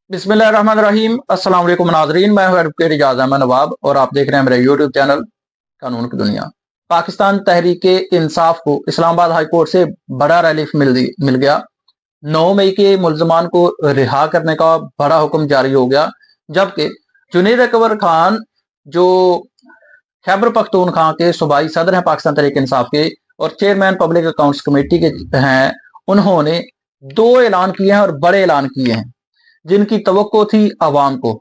बिस्मिल्लाहिर्रहमानिर्रहीम। अस्सलाम वालेकुम नाज़रीन, मैं हूं एडवोकेट इजाज़ अहमद नवाब और आप देख रहे हैं मेरा यूट्यूब चैनल कानून की दुनिया। पाकिस्तान तहरीक इंसाफ को इस्लामाबाद हाई कोर्ट से बड़ा रिलीफ मिल गया। 9 मई के मुल्ज़मान को रिहा करने का बड़ा हुक्म जारी हो गया, जबकि जुनैद अकबर खान जो खैबर पख्तूनख्वा के सूबाई सदर हैं पाकिस्तान तहरीक इंसाफ के और चेयरमैन पब्लिक अकाउंट्स कमेटी के हैं, उन्होंने 2 ऐलान किए हैं और बड़े ऐलान किए हैं जिनकी तवक्को थी आवाम को,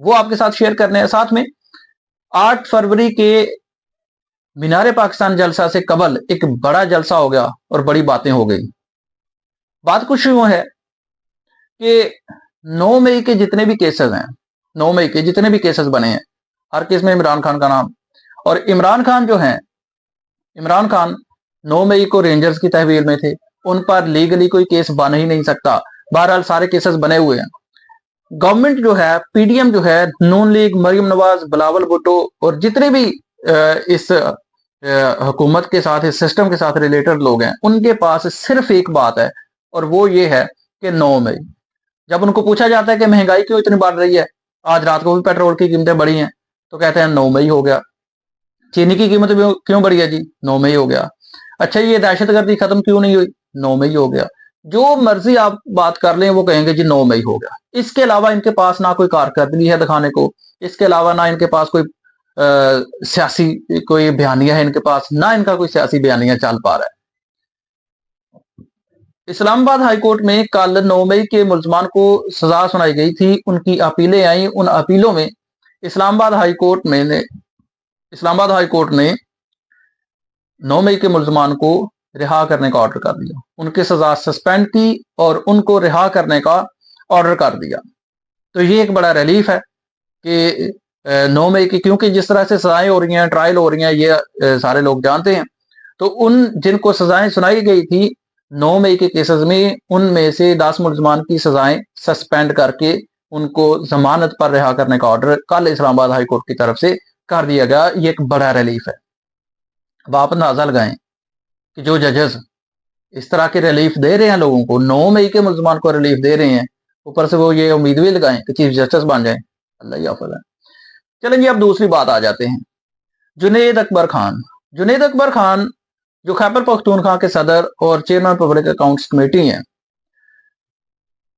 वो आपके साथ शेयर करने हैं। साथ में 8 फरवरी के मीनार पाकिस्तान जलसा से कबल एक बड़ा जलसा हो गया और बड़ी बातें हो गई। बात कुछ यूं है कि 9 मई के जितने भी केसेस हैं, 9 मई के जितने भी केसेस बने हैं, हर केस में इमरान खान का नाम, और इमरान खान जो हैं, इमरान खान 9 मई को रेंजर्स की तहवील में थे, उन पर लीगली कोई केस बन ही नहीं सकता। बहरहाल सारे केसेस बने हुए हैं। गवर्नमेंट जो है, पीडीएम जो है, नून लीग, मरियम नवाज, बिलावल भुट्टो और जितने भी इस हुकूमत के साथ, इस सिस्टम के साथ रिलेटेड लोग हैं, उनके पास सिर्फ एक बात है और वो ये है कि 9 मई। जब उनको पूछा जाता है कि महंगाई क्यों इतनी बढ़ रही है, आज रात को भी पेट्रोल की कीमतें बढ़ी हैं, तो कहते हैं 9 मई हो गया। चीनी की कीमत क्यों बढ़ी है जी, 9 मई हो गया। अच्छा, ये दहशतगर्दी खत्म क्यों नहीं हुई, 9 मई हो गया। जो मर्जी आप बात कर लें वो कहेंगे जी 9 मई हो गया। इसके अलावा इनके पास ना कोई कारकर्दगी है दिखाने को, इसके अलावा ना इनके पास कोई सियासी कोई बयानिया है इनके पास, ना इनका कोई सियासी बयानिया चल पा रहा है। इस्लामाबाद हाई कोर्ट में कल 9 मई के मुल्ज़मान को सजा सुनाई गई थी, उनकी अपीलें आई। उन अपीलों में इस्लामाबाद हाई कोर्ट ने 9 मई के मुल्ज़मान को रिहा करने का ऑर्डर कर दिया, उनकी सजा सस्पेंड की और उनको रिहा करने का ऑर्डर कर दिया। तो ये एक बड़ा रिलीफ है कि 9 मई की, क्योंकि जिस तरह से सजाएं हो रही हैं, ट्रायल हो रही हैं, ये सारे लोग जानते हैं। तो उन जिनको सजाएं सुनाई गई थी 9 मई के केसेस में, उनमें से 10 मुल्ज़मान की सजाएं सस्पेंड करके उनको जमानत पर रिहा करने का ऑर्डर कल इस्लामाबाद हाई कोर्ट की तरफ से कर दिया गया। ये एक बड़ा रिलीफ है। अब आप अंदाजा लगाएं कि जो जजेस इस तरह के रिलीफ दे रहे हैं लोगों को, 9 मई के मुल्ज़मान को रिलीफ दे रहे हैं, ऊपर से वो ये उम्मीद भी लगाएं कि चीफ जस्टिस बन जाए, अल्लाह ही हाफ़िज़ है। चलेंगे अब दूसरी बात आ जाते हैं। जुनैद अकबर खान, जुनैद अकबर खान जो खैबर पख्तूनख्वा के सदर और चेयरमैन पब्लिक अकाउंट्स कमेटी हैं,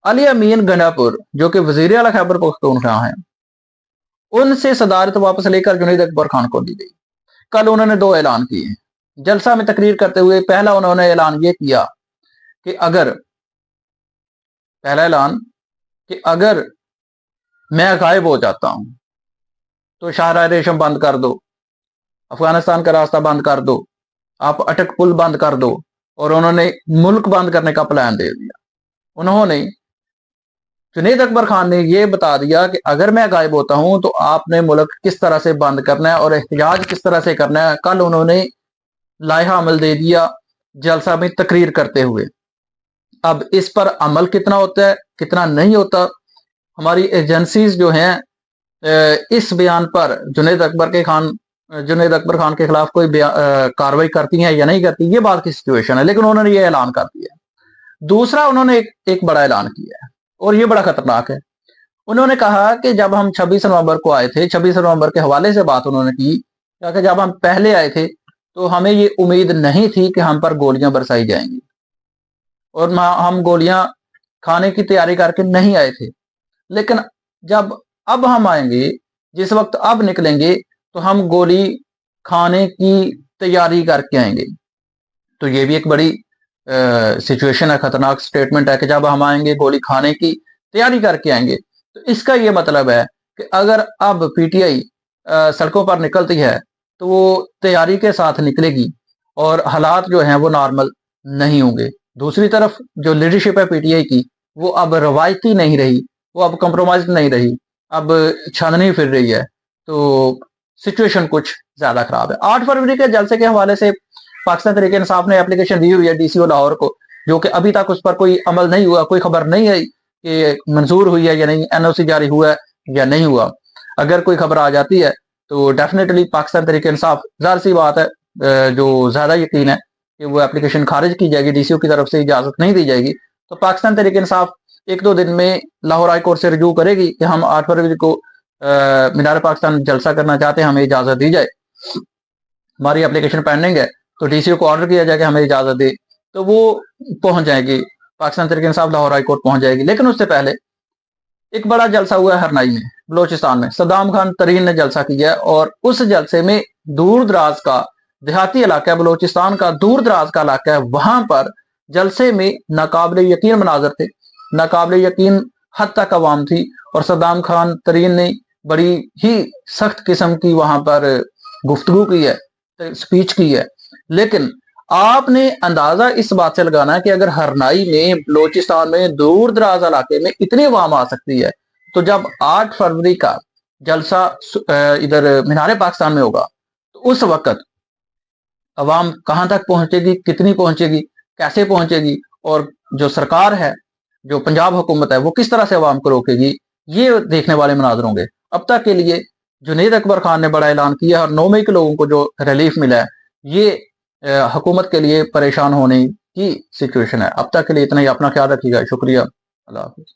अली अमीन गंडापुर जो कि वजीर आला खैबर पख्तूनख्वा हैं, उनसे सदारत वापस लेकर जुनैद अकबर खान को दी गई। कल उन्होंने 2 ऐलान किए। जलसा में तकरीर करते हुए पहला उन्होंने ऐलान ये किया कि अगर मैं गायब हो जाता हूं तो शाहराह रेशम बंद कर दो, अफगानिस्तान का रास्ता बंद कर दो, आप अटक पुल बंद कर दो, और उन्होंने मुल्क बंद करने का प्लान दे दिया। उन्होंने, जुनैद अकबर खान ने यह बता दिया कि अगर मैं गायब होता हूं तो आपने मुल्क किस तरह से बंद करना है और एहतजाज किस तरह से करना है। कल उन्होंने लाइहा अमल दे दिया जलसा में तकरीर करते हुए। अब इस पर अमल कितना होता है, कितना नहीं होता, हमारी एजेंसीज जो हैं इस बयान पर जुनैद अकबर खान के खिलाफ कोई कार्रवाई करती हैं या नहीं करती, ये बात की सिचुएशन है, लेकिन उन्होंने ये ऐलान कर दिया। दूसरा, उन्होंने एक बड़ा ऐलान किया है और ये बड़ा खतरनाक है। उन्होंने कहा कि जब हम 26 नवंबर को आए थे, 26 नवंबर के हवाले से बात उन्होंने की कि जब हम पहले आए थे तो हमें ये उम्मीद नहीं थी कि हम पर गोलियां बरसाई जाएंगी, और हम गोलियां खाने की तैयारी करके नहीं आए थे, लेकिन जब अब हम आएंगे, जिस वक्त अब निकलेंगे, तो हम गोली खाने की तैयारी करके आएंगे। तो ये भी एक बड़ी सिचुएशन है, खतरनाक स्टेटमेंट है कि जब हम आएंगे गोली खाने की तैयारी करके आएंगे। तो इसका ये मतलब है कि अगर अब पीटीआई सड़कों पर निकलती है तो वो तैयारी के साथ निकलेगी और हालात जो हैं वो नॉर्मल नहीं होंगे। दूसरी तरफ जो लीडरशिप है पीटीआई की, वो अब रवायती नहीं रही, वो अब कंप्रोमाइज नहीं रही, अब छाननी फिर रही है। तो सिचुएशन कुछ ज्यादा खराब है। 8 फरवरी के जलसे के हवाले से पाकिस्तान तहरीक इंसाफ ने एप्लीकेशन दी हुई है डीसीओ लाहौर को, जो कि अभी तक उस पर कोई अमल नहीं हुआ, कोई खबर नहीं आई कि मंजूर हुई है या नहीं, एनओसी जारी हुआ है या नहीं हुआ। अगर कोई खबर आ जाती है तो डेफिनेटली पाकिस्तान तहरीक इंसाफ, जाहिर सी बात है, जो ज्यादा यकीन है कि वो एप्लीकेशन खारिज की जाएगी, डीसीओ की तरफ से इजाजत नहीं दी जाएगी, तो पाकिस्तान तहरीक इंसाफ ایک دو دن میں لاہور ہائی کورٹ سے رجوع کرے گی کہ ہم 8 فروری کو مینار پاکستان جلسہ کرنا چاہتے ہیں، ہمیں اجازت دی جائے، ہماری اپلیکیشن پینڈنگ ہے، تو ڈی سی او کو آرڈر کیا جائے کہ ہمیں اجازت دے، تو وہ پہنچ جائے گی، پاکستان تحریک انصاف لاہور ہائی کورٹ پہنچ جائے گی۔ لیکن اس سے پہلے ایک بڑا جلسہ ہوا ہے ہرنائی میں، بلوچستان میں، صدام خان ترین نے جلسہ کیا ہے، اور اس جلسے میں دور دراز کا دیہاتی علاقہ ہے، بلوچستان کا دور دراز کا علاقہ ہے، وہاں پر جلسے میں ناقابل یقین مناظر تھے، ناقابل یقین حد تک عوام تھی، اور صدام خان ترین نے بڑی ہی سخت قسم کی وہاں پر گفتگو کی ہے، سپیچ کی ہے۔ لیکن آپ نے اندازہ اس بات سے لگانا ہے کہ اگر ہرنائی میں، بلوچستان میں، دور دراز علاقے میں اتنی عوام آ سکتی ہے، تو جب 8 فروری کا جلسہ ادھر مینار پاکستان میں ہوگا تو اس وقت عوام کہاں تک پہنچے گی، کتنی پہنچے گی، کیسے پہنچے گی، اور جو سرکار ہے، جو پنجاب حکومت ہے، وہ کس طرح سے عوام کو روکے گی، یہ دیکھنے والے مناظر ہوں گے۔ اب تک کے لیے جنید اکبر خان نے بڑا اعلان کیا، اور 9 مئی کے لوگوں کو جو ریلیف ملا ہے، یہ حکومت کے لیے پریشان ہونے کی سچویشن ہے۔ اب تک کے لیے اتنا ہی، اپنا خیال رکھیے گا، شکریہ، اللہ حافظ۔